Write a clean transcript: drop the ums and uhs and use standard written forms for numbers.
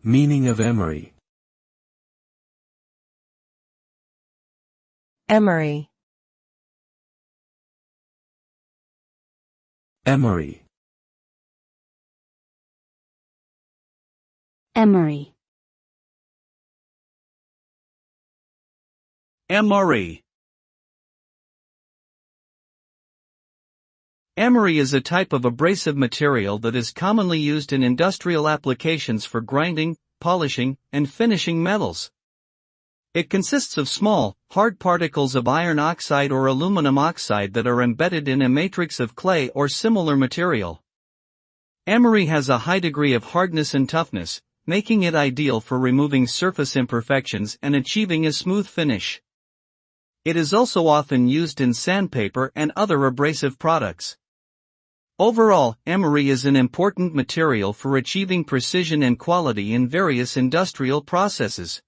Meaning of emery. Emery. Emery. emery, Emery. Emery is a type of abrasive material that is commonly used in industrial applications for grinding, polishing, and finishing metals. It consists of small, hard particles of iron oxide or aluminum oxide that are embedded in a matrix of clay or similar material. Emery has a high degree of hardness and toughness, making it ideal for removing surface imperfections and achieving a smooth finish. It is also often used in sandpaper and other abrasive products. Overall, emery is an important material for achieving precision and quality in various industrial processes.